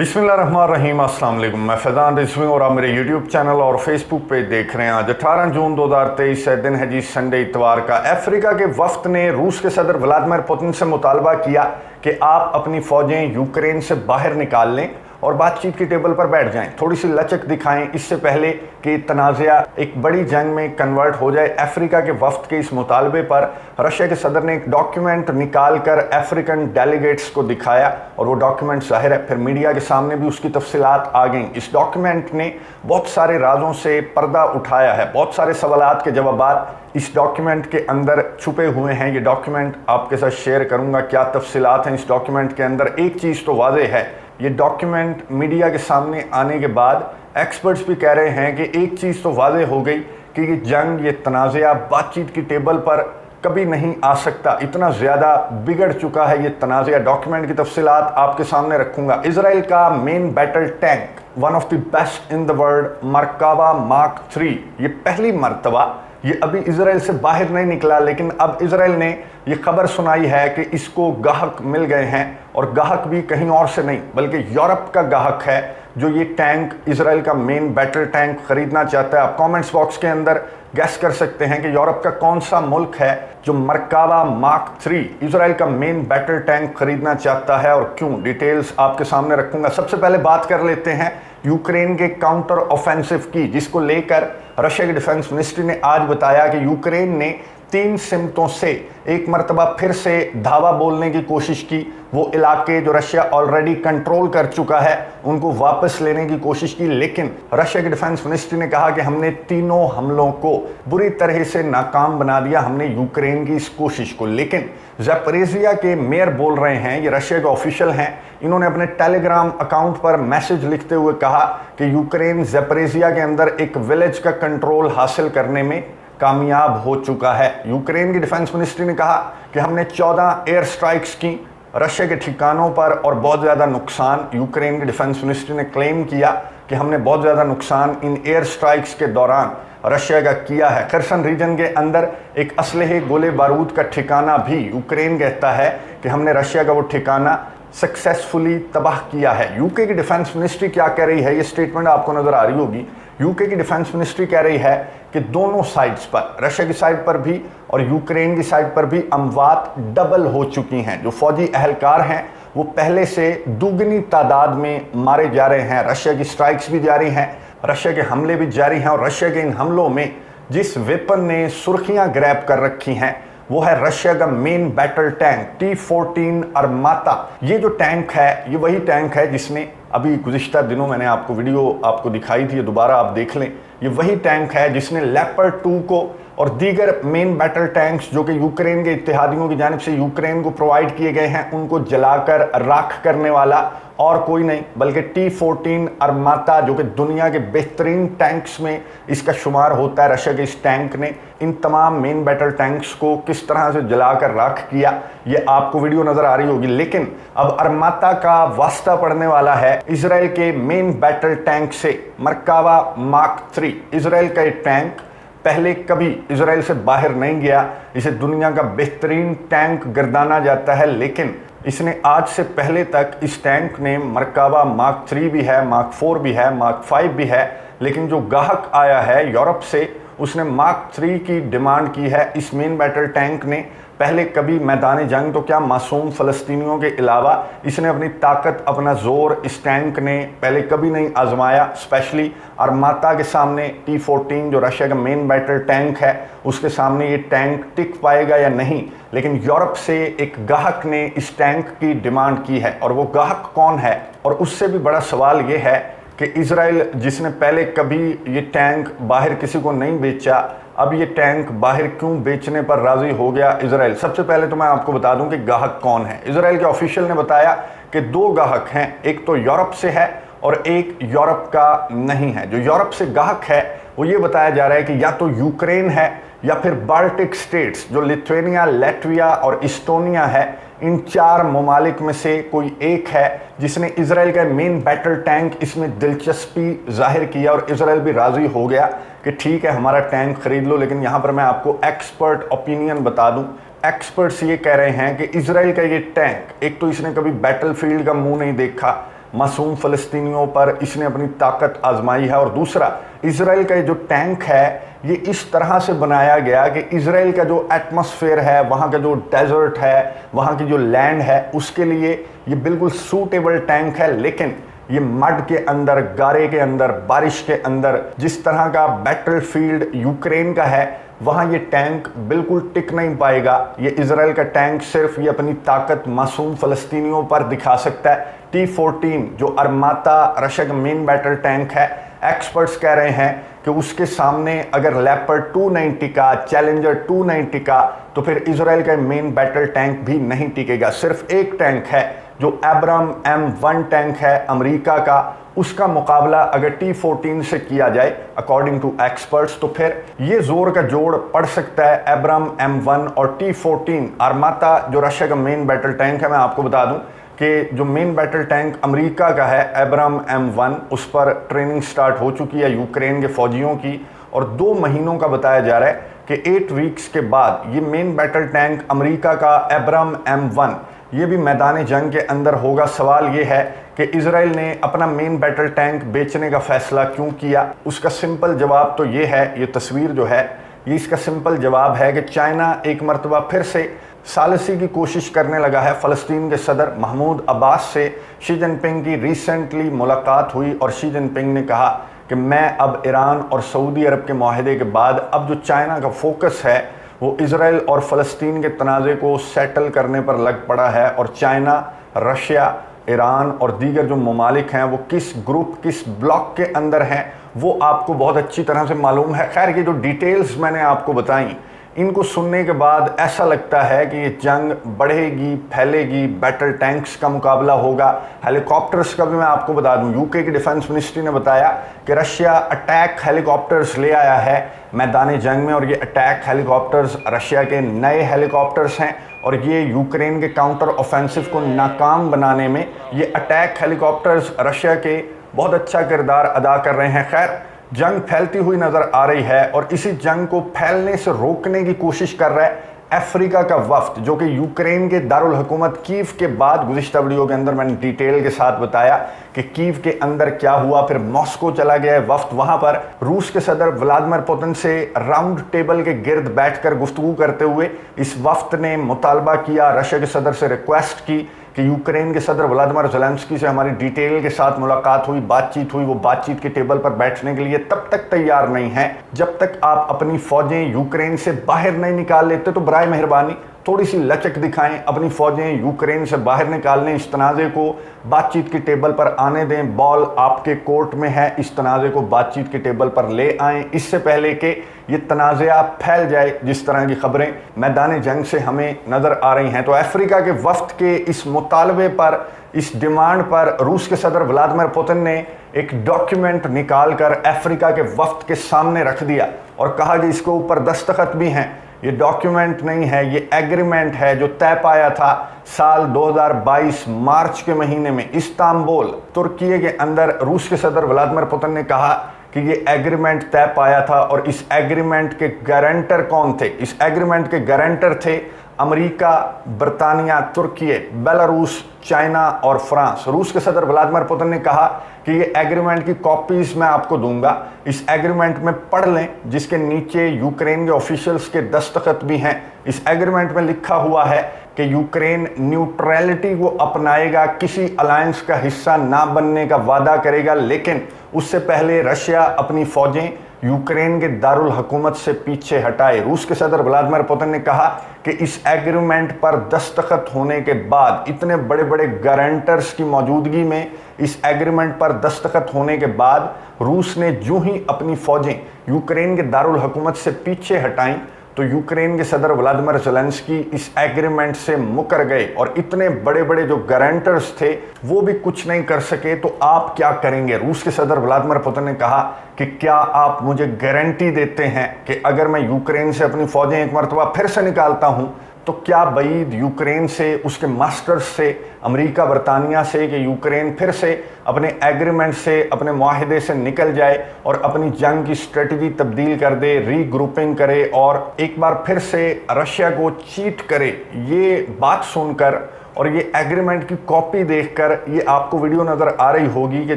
बिस्मिल्लाहिर्रहमानिर्रहीम, अस्सलाम वालेकुम। मैं फैज़ान रिजवी और आप मेरे यूट्यूब चैनल और फेसबुक पे देख रहे हैं। आज 18 जून 2023 दिन है जी, संडे इतवार का। अफ्रीका के वफ्द ने रूस के सदर व्लादिमीर पुतिन से मुतालबा किया कि आप अपनी फ़ौजें यूक्रेन से बाहर निकाल लें और बातचीत की टेबल पर बैठ जाएं, थोड़ी सी लचक दिखाएं, इससे पहले कि तनाज़ा एक बड़ी जंग में कन्वर्ट हो जाए। अफ्रीका के वफ्द के इस मुतालबे पर रशिया के सदर ने एक डॉक्यूमेंट निकाल कर अफ्रीकन डेलीगेट्स को दिखाया और वो डॉक्यूमेंट ज़ाहिर है फिर मीडिया के सामने भी उसकी तफसीलात आ गई। इस डॉक्यूमेंट ने बहुत सारे राजों से पर्दा उठाया है, बहुत सारे सवालात के जवाबात इस डॉक्यूमेंट के अंदर छुपे हुए हैं। ये डॉक्यूमेंट आपके साथ शेयर करूंगा, क्या तफसीलात हैं इस डॉक्यूमेंट के अंदर। एक चीज़ तो वाज़ेह है, ये डॉक्यूमेंट मीडिया के सामने आने के बाद एक्सपर्ट्स भी कह रहे हैं कि एक चीज़ तो वाज़ेह हो गई कि ये जंग, ये तनाज़ा बातचीत की टेबल पर कभी नहीं आ सकता। इतना ज़्यादा बिगड़ चुका है ये तनाज़ा। डॉक्यूमेंट की तफसीलात आपके सामने रखूंगा। इजराइल का main battle tank, one of the best in the world, Merkava mark 3, ये पहली मरतबा ये अभी इजराइल से बाहर नहीं निकला, लेकिन अब इजराइल ने ये खबर सुनाई है कि इसको गाहक मिल गए हैं, और गाहक भी कहीं और से नहीं बल्कि यूरोप का गाहक है जो ये टैंक, इजराइल का मेन बैटल टैंक खरीदना चाहता है। आप कमेंट्स बॉक्स के अंदर गैस कर सकते हैं कि यूरोप का कौन सा मुल्क है जो मरकावा मार्क 3 इजराइल का मेन बैटल टैंक खरीदना चाहता है और क्यों। डिटेल्स आपके सामने रखूंगा। सबसे पहले बात कर लेते हैं यूक्रेन के काउंटर ऑफेंसिव की, जिसको लेकर रशिया के डिफेंस मिनिस्ट्री ने आज बताया कि यूक्रेन ने 3 सिमतों से एक मरतबा फिर से धावा बोलने की कोशिश की। वो इलाके जो रशिया ऑलरेडी कंट्रोल कर चुका है उनको वापस लेने की कोशिश की, लेकिन रशिया के डिफेंस मिनिस्ट्री ने कहा कि हमने तीनों हमलों को बुरी तरह से नाकाम बना दिया, हमने यूक्रेन की इस कोशिश को। लेकिन ज़ैपोरिज़िया के मेयर बोल रहे हैं, ये रशिया के ऑफिशियल हैं, इन्होंने अपने टेलीग्राम अकाउंट पर मैसेज लिखते हुए कहा कि यूक्रेन ज़ैपोरिज़िया के अंदर एक विलेज का कंट्रोल हासिल करने में कामयाब हो चुका है। यूक्रेन की डिफेंस मिनिस्ट्री ने कहा कि हमने 14 एयर स्ट्राइक्स की रशिया के ठिकानों पर और बहुत ज़्यादा नुकसान। यूक्रेन की डिफेंस मिनिस्ट्री ने क्लेम किया कि हमने बहुत ज़्यादा नुकसान इन एयर स्ट्राइक्स के दौरान रशिया का किया है। खरसन रीजन के अंदर एक असलहे गोले बारूद का ठिकाना भी यूक्रेन कहता है कि हमने रशिया का वो ठिकाना सक्सेसफुली तबाह किया है। यूके की डिफेंस मिनिस्ट्री क्या कह रही है, ये स्टेटमेंट आपको नज़र आ रही होगी। यूके की डिफेंस मिनिस्ट्री कह रही है कि दोनों साइड्स पर, रशिया की साइड पर भी और यूक्रेन की साइड पर भी अमवात डबल हो चुकी हैं। जो फौजी अहलकार हैं वो पहले से दुगनी तादाद में मारे जा रहे हैं। रशिया की स्ट्राइक्स भी जारी हैं, रशिया के हमले भी जारी हैं, और रशिया के इन हमलों में जिस वेपन ने सुर्खियां ग्रैब कर रखी हैं वो है रशिया का मेन बैटल टैंक T-14 अरमाता। ये जो टैंक है ये वही टैंक है जिसने अभी गुज़िश्ता दिनों मैंने आपको वीडियो आपको दिखाई थी, दोबारा आप देख लें। ये वही टैंक है जिसने लेपर्ड 2 को और दीगर मेन बैटल टैंक्स जो कि यूक्रेन के इत्तेहादियों की जानिब से यूक्रेन को प्रोवाइड किए गए हैं उनको जलाकर राख करने वाला और कोई नहीं बल्कि T-14 अरमाता, जो कि दुनिया के बेहतरीन टैंक्स में इसका शुमार होता है। रशिया के इस टैंक ने इन तमाम मेन बैटल टैंक्स को किस तरह से जलाकर राख किया ये आपको वीडियो नज़र आ रही होगी। लेकिन अब अरमाता का वास्ता पड़ने वाला है इजराइल के मेन बैटल टैंक से, मरकावा मार्क 3। इजराइल का ये टैंक पहले कभी इजराइल से बाहर नहीं गया, इसे दुनिया का बेहतरीन टैंक गर्दाना जाता है, लेकिन इसने आज से पहले तक इस टैंक ने मरकावा मार्क 3 भी है, मार्क 4 भी है, मार्क 5 भी है, लेकिन जो गाहक आया है यूरोप से उसने मार्क 3 की डिमांड की है। इस मेन बैटल टैंक ने पहले कभी मैदान जंग तो क्या मासूम फ़लस्तीनियों के अलावा इसने अपनी ताकत, अपना ज़ोर इस टैंक ने पहले कभी नहीं आजमाया। स्पेशली अरमाता के सामने T-14 जो रशिया का मेन बैटल टैंक है उसके सामने ये टैंक टिक पाएगा या नहीं, लेकिन यूरोप से एक गाहक ने इस टैंक की डिमांड की है। और वो गाहक कौन है, और उससे भी बड़ा सवाल ये है कि इजराइल जिसने पहले कभी ये टैंक बाहर किसी को नहीं बेचा, अब ये टैंक बाहर क्यों बेचने पर राज़ी हो गया इजराइल। सबसे पहले तो मैं आपको बता दूं कि गाहक कौन है। इजराइल के ऑफिशियल ने बताया कि 2 गाहक हैं, एक तो यूरोप से है और एक यूरोप का नहीं है। जो यूरोप से गाहक है वो ये बताया जा रहा है कि या तो यूक्रेन है या फिर बाल्टिक स्टेट्स जो लिथुआनिया, लैटविया और इस्टोनिया है, इन 4 ममालिक में से कोई एक है जिसने इजराइल का मेन बैटल टैंक इसमें दिलचस्पी जाहिर किया और इजराइल भी राज़ी हो गया कि ठीक है हमारा टैंक खरीद लो। लेकिन यहाँ पर मैं आपको एक्सपर्ट ओपिनियन बता दूँ। एक्सपर्ट्स ये कह रहे हैं कि इजराइल का ये टैंक, एक तो इसने कभी बैटलफील्ड का मुंह नहीं देखा, मासूम फ़लस्तीनियों पर इसने अपनी ताकत आजमाई है। और दूसरा, इजराइल का जो टैंक है ये इस तरह से बनाया गया कि इजराइल का जो एटमॉस्फेयर है, वहाँ का जो डेजर्ट है, वहाँ की जो लैंड है, उसके लिए ये बिल्कुल सूटेबल टैंक है। लेकिन ये मड के अंदर, गारे के अंदर, बारिश के अंदर, जिस तरह का बैटलफील्ड यूक्रेन का है, वहाँ ये टैंक बिल्कुल टिक नहीं पाएगा। ये इजराइल का टैंक सिर्फ ये अपनी ताकत मासूम फ़लस्तीनियों पर दिखा सकता है। T-14 जो अरमाता रशिया का मेन बैटल टैंक है, एक्सपर्ट्स कह रहे हैं कि उसके सामने अगर लेपर्ड 290 का, चैलेंजर 290 का, तो फिर इजराइल का मेन बैटल टैंक भी नहीं टिकेगा। सिर्फ एक टैंक है जो एब्राम M1 टैंक है अमेरिका का, उसका मुकाबला अगर T-14 से किया जाए अकॉर्डिंग टू एक्सपर्ट्स, तो फिर ये जोर का जोड़ पड़ सकता है एब्राम M1 और T-14 अरमाता जो रशिया का मेन बैटल टैंक है। मैं आपको बता दूं कि जो मेन बैटल टैंक अमेरिका का है एब्राम M1, उस पर ट्रेनिंग स्टार्ट हो चुकी है यूक्रेन के फौजियों की, और 2 महीनों का बताया जा रहा है कि 8 वीक्स के बाद ये मेन बैटल टैंक अमेरिका का एब्राम M1 ये भी मैदान जंग के अंदर होगा। सवाल ये है कि इजराइल ने अपना मेन बैटल टैंक बेचने का फैसला क्यों किया। उसका सिंपल जवाब तो ये है, ये तस्वीर जो है ये इसका सिंपल जवाब है कि चाइना एक मरतबा फिर से सालसी की कोशिश करने लगा है। फ़लस्तीन के सदर महमूद अब्बास से शी जिनपिंग की रिसेंटली मुलाकात हुई और शी जिनपिंग ने कहा कि मैं अब ईरान और सऊदी अरब के मुआहदे के बाद अब जो चाइना का फोकस है वो इजराइल और फ़लस्तीन के तनाज़े को सेटल करने पर लग पड़ा है। और चाइना, रशिया, ईरान और दीगर जो ममालिक हैं वो किस ग्रुप, किस ब्लॉक के अंदर हैं वो आपको बहुत अच्छी तरह से मालूम है। खैर, ये जो डिटेल्स मैंने आपको बताई, इनको सुनने के बाद ऐसा लगता है कि ये जंग बढ़ेगी, फैलेगी, बैटल टैंक्स का मुकाबला होगा, हेलीकॉप्टर्स का भी मैं आपको बता दूं, यूके की डिफेंस मिनिस्ट्री ने बताया कि रशिया अटैक हेलीकॉप्टर्स ले आया है मैदान जंग में, और ये अटैक हेलीकॉप्टर्स रशिया के नए हेलीकॉप्टर्स हैं और ये यूक्रेन के काउंटर ऑफेंसिव को नाकाम बनाने में ये अटैक हेलीकॉप्टर्स रशिया के बहुत अच्छा किरदार अदा कर रहे हैं। खैर, जंग फैलती हुई नज़र आ रही है और इसी जंग को फैलने से रोकने की कोशिश कर रहा है अफ्रीका का वफ्द, जो कि यूक्रेन के दारुल हुकूमत कीव के बाद, गुज़िश्ता वीडियो के अंदर मैंने डिटेल के साथ बताया कि कीव के अंदर क्या हुआ। फिर मॉस्को चला गया है वफ्द, वहाँ पर रूस के सदर व्लादिमीर पुतिन से राउंड टेबल के गिर्द बैठकर गुफ्तगू करते हुए इस वफ्द ने मुतालबा किया, रशिया के सदर से रिक्वेस्ट की कि यूक्रेन के सदर व्लादिमीर ज़ेलेंस्की से हमारी डिटेल के साथ मुलाकात हुई, बातचीत हुई, वो बातचीत के टेबल पर बैठने के लिए तब तक तैयार नहीं है जब तक आप अपनी फ़ौजें यूक्रेन से बाहर नहीं निकाल लेते। तो बराए मेहरबानी थोड़ी सी लचक दिखाएं, अपनी फ़ौजें यूक्रेन से बाहर निकालने, इस तनाज़े को बातचीत के टेबल पर आने दें। बॉल आपके कोर्ट में है, इस तनाज़े को बातचीत के टेबल पर ले आएं, इससे पहले कि ये तनाज़ा फैल जाए, जिस तरह की खबरें मैदान जंग से हमें नज़र आ रही हैं। तो अफ्रीका के वफ्द के इस मुतालबे पर, इस डिमांड पर रूस के सदर व्लादिमीर पुतिन ने एक डॉक्यूमेंट निकाल कर अफ्रीका के वफ्द के सामने रख दिया और कहा कि इसके ऊपर दस्तखत भी हैं। ये डॉक्यूमेंट नहीं है, ये एग्रीमेंट है जो तय पाया था साल 2022 मार्च के महीने में इस्तांबुल, तुर्की के अंदर। रूस के सदर व्लादिमीर पुतिन ने कहा कि ये एग्रीमेंट तय पाया था और इस एग्रीमेंट के गारंटर कौन थे? इस एग्रीमेंट के गारंटर थे अमेरिका, बरतानिया, तुर्की, बेलारूस, चाइना और फ्रांस। रूस के सदर व्लादिमीर पुतिन ने कहा कि ये एग्रीमेंट की कॉपीज़ मैं आपको दूंगा, इस एग्रीमेंट में पढ़ लें, जिसके नीचे यूक्रेन के ऑफिशियल्स के दस्तखत भी हैं। इस एग्रीमेंट में लिखा हुआ है कि यूक्रेन न्यूट्रलिटी को अपनाएगा, किसी अलायंस का हिस्सा ना बनने का वादा करेगा, लेकिन उससे पहले रशिया अपनी फ़ौजें यूक्रेन के दारुल हुकूमत से पीछे हटाए। रूस के सदर व्लादिमीर पुतिन ने कहा कि इस एग्रीमेंट पर दस्तखत होने के बाद, इतने बड़े बड़े गारंटर्स की मौजूदगी में इस एग्रीमेंट पर दस्तखत होने के बाद रूस ने जो ही अपनी फ़ौजें यूक्रेन के दारुल हुकूमत से पीछे हटाईं तो यूक्रेन के सदर व्लादिमीर ज़ेलेंस्की इस एग्रीमेंट से मुकर गए और इतने बड़े बड़े जो गारंटर्स थे वो भी कुछ नहीं कर सके। तो आप क्या करेंगे? रूस के सदर व्लादिमीर पुतिन ने कहा कि क्या आप मुझे गारंटी देते हैं कि अगर मैं यूक्रेन से अपनी फ़ौजें एक मरतबा फिर से निकालता हूँ तो क्या बईद यूक्रेन से, उसके मास्टर्स से, अमेरिका, बरतानिया से, कि यूक्रेन फिर से अपने एग्रीमेंट से, अपने मुआहदे से निकल जाए और अपनी जंग की स्ट्रेटजी तब्दील कर दे, रीग्रुपिंग करे और एक बार फिर से रशिया को चीट करे? ये बात सुनकर और ये एग्रीमेंट की कॉपी देखकर ये आपको वीडियो नज़र आ रही होगी कि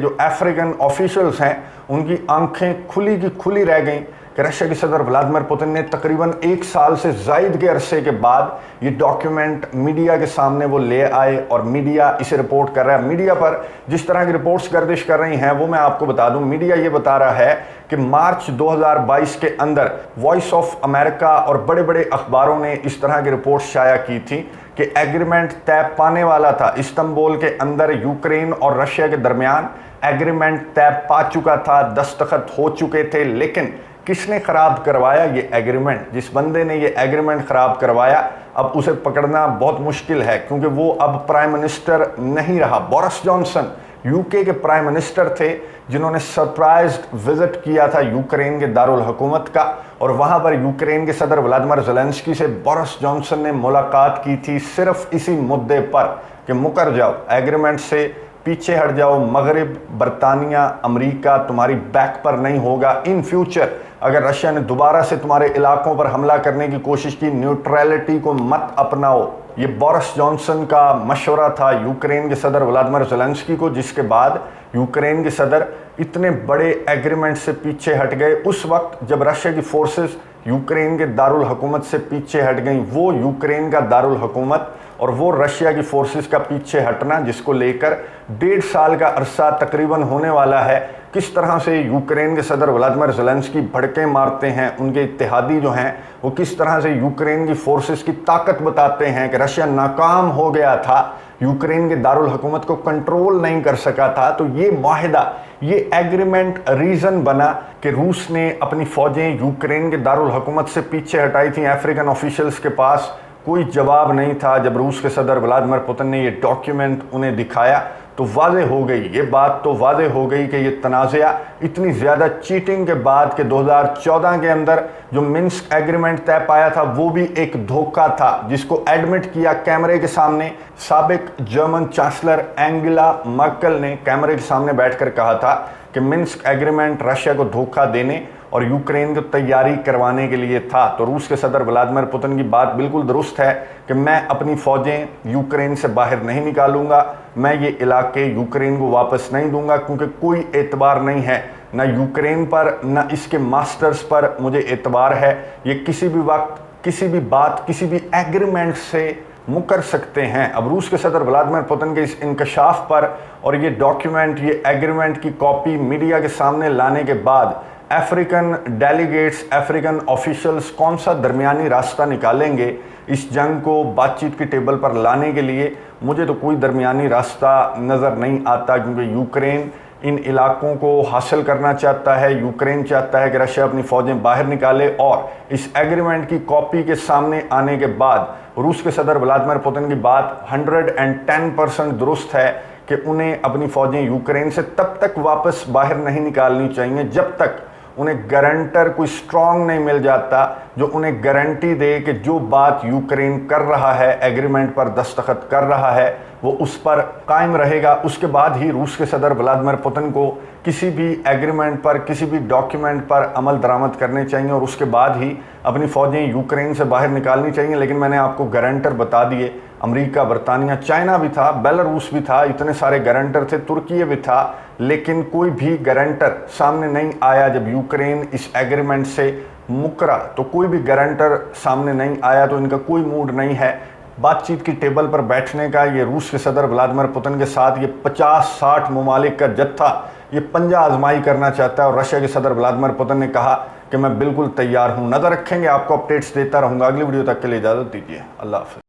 जो अफ्रीकन ऑफिशियल्स हैं उनकी आंखें खुली की खुली रह गईं कि रशिया के सदर व्लादिमीर पुतिन ने तकरीबन 1 साल से ज़ायद के अरसे के बाद ये डॉक्यूमेंट मीडिया के सामने वो ले आए और मीडिया इसे रिपोर्ट कर रहा है। मीडिया पर जिस तरह की रिपोर्ट्स गर्दिश कर रही हैं वो मैं आपको बता दूं। मीडिया ये बता रहा है कि मार्च 2022 के अंदर वॉइस ऑफ अमेरिका और बड़े बड़े अखबारों ने इस तरह की रिपोर्ट शाया की थी कि एग्रीमेंट तय पाने वाला था। इस्तांबुल के अंदर यूक्रेन और रशिया के दरमियान एग्रीमेंट तय पा चुका था, दस्तखत हो चुके थे, लेकिन किसने खराब करवाया ये एग्रीमेंट? जिस बंदे ने ये एग्रीमेंट खराब करवाया अब उसे पकड़ना बहुत मुश्किल है, क्योंकि वो अब प्राइम मिनिस्टर नहीं रहा। बोरिस जॉनसन यूके के प्राइम मिनिस्टर थे जिन्होंने सरप्राइज्ड विजिट किया था यूक्रेन के दारुल हुकूमत का, और वहां पर यूक्रेन के सदर व्लादिमीर ज़ेलेंस्की से बोरिस जॉनसन ने मुलाकात की थी सिर्फ इसी मुद्दे पर कि मुकर जाओ, एग्रीमेंट से पीछे हट जाओ, मगरिब, बरतानिया, अमेरिका तुम्हारी बैक पर नहीं होगा। इन फ्यूचर अगर रशिया ने दोबारा से तुम्हारे इलाकों पर हमला करने की कोशिश की, न्यूट्रलिटी को मत अपनाओ। ये बोरिस जॉनसन का मशवरा था यूक्रेन के सदर व्लादिमीर ज़ेलेंस्की को, जिसके बाद यूक्रेन के सदर इतने बड़े एग्रीमेंट से पीछे हट गए। उस वक्त जब रशिया की फोर्सेस यूक्रेन के दारुल हुकूमत से पीछे हट गई, वो यूक्रेन का दारुल हुकूमत और वो रशिया की फोर्सेस का पीछे हटना, जिसको लेकर 1.5 साल का अरसा तकरीबन होने वाला है। किस तरह से यूक्रेन के सदर व्लादिमीर ज़ेलेंस्की भड़के मारते हैं, उनके इत्तेहादी जो हैं वो किस तरह से यूक्रेन की फोर्सेस की ताकत बताते हैं कि रशिया नाकाम हो गया था, यूक्रेन के दारुल हुकूमत को कंट्रोल नहीं कर सका था। तो ये माहिदा, ये एग्रीमेंट रीज़न बना कि रूस ने अपनी फ़ौजें यूक्रेन के दारुल हुकूमत से पीछे हटाई थी। अफ्रीकन ऑफिशियल्स के पास कोई जवाब नहीं था। जब रूस के सदर व्लादिमीर पुतिन ने ये डॉक्यूमेंट उन्हें दिखाया तो वाज़ेह हो गई, ये बात तो वाज़ेह हो गई कि ये तनाज़ा इतनी ज़्यादा चीटिंग के बाद कि 2014 के अंदर जो मिन्स्क एग्रीमेंट तय पाया था वो भी एक धोखा था, जिसको एडमिट किया कैमरे के सामने साबिक जर्मन चांसलर एंगेला मर्केल ने कैमरे के सामने बैठकर कहा था कि मिन्स्क एग्रीमेंट रशिया को धोखा देने और यूक्रेन को तैयारी करवाने के लिए था। तो रूस के सदर व्लादिमीर पुतिन की बात बिल्कुल दुरुस्त है कि मैं अपनी फ़ौजें यूक्रेन से बाहर नहीं निकालूंगा, मैं ये इलाके यूक्रेन को वापस नहीं दूंगा, क्योंकि कोई एतबार नहीं है ना यूक्रेन पर ना इसके मास्टर्स पर मुझे एतबार है। ये किसी भी वक्त किसी भी बात किसी भी एग्रीमेंट से मुकर सकते हैं। अब रूस के सदर व्लादिमीर पुतिन के इस इंकशाफ पर और ये डॉक्यूमेंट, ये एग्रीमेंट की कॉपी मीडिया के सामने लाने के बाद अफ्रीकन डेलीगेट्स, अफ्रीकन ऑफिशियल्स कौन सा दरमियानी रास्ता निकालेंगे इस जंग को बातचीत की टेबल पर लाने के लिए? मुझे तो कोई दरमियानी रास्ता नज़र नहीं आता, क्योंकि यूक्रेन इन इलाकों को हासिल करना चाहता है। यूक्रेन चाहता है कि रशिया अपनी फ़ौजें बाहर निकाले, और इस एग्रीमेंट की कॉपी के सामने आने के बाद रूस के सदर व्लादिमीर पुतिन की बात 110% दुरुस्त है कि उन्हें अपनी फ़ौजें यूक्रेन से तब तक वापस बाहर नहीं निकालनी चाहिए जब तक उन्हें गारंटर कोई स्ट्रॉन्ग नहीं मिल जाता जो उन्हें गारंटी दे कि जो बात यूक्रेन कर रहा है, एग्रीमेंट पर दस्तखत कर रहा है, वो उस पर कायम रहेगा। उसके बाद ही रूस के सदर व्लादिमीर पुतिन को किसी भी एग्रीमेंट पर, किसी भी डॉक्यूमेंट पर अमल दरामद करने चाहिए, और उसके बाद ही अपनी फ़ौजें यूक्रेन से बाहर निकालनी चाहिए। लेकिन मैंने आपको गारंटर बता दिए, अमेरिका, बरतानिया, चाइना भी था, बेलारूस भी था, इतने सारे गारंटर थे, तुर्की भी था, लेकिन कोई भी गारंटर सामने नहीं आया। जब यूक्रेन इस एग्रीमेंट से मुकरा तो कोई भी गारंटर सामने नहीं आया, तो इनका कोई मूड नहीं है बातचीत की टेबल पर बैठने का। ये रूस के सदर व्लादिमीर पुतिन के साथ ये 50-60 ममालिक का जत्था ये पंजा आजमाई करना चाहता है, और रशिया के सदर व्लादिमीर पुतिन ने कहा कि मैं बिल्कुल तैयार हूँ। नज़र रखेंगे, आपको अपडेट्स देता रहूँगा। अगली वीडियो तक के लिए इजाज़त दीजिए। अल्लाह हाफ़िज़।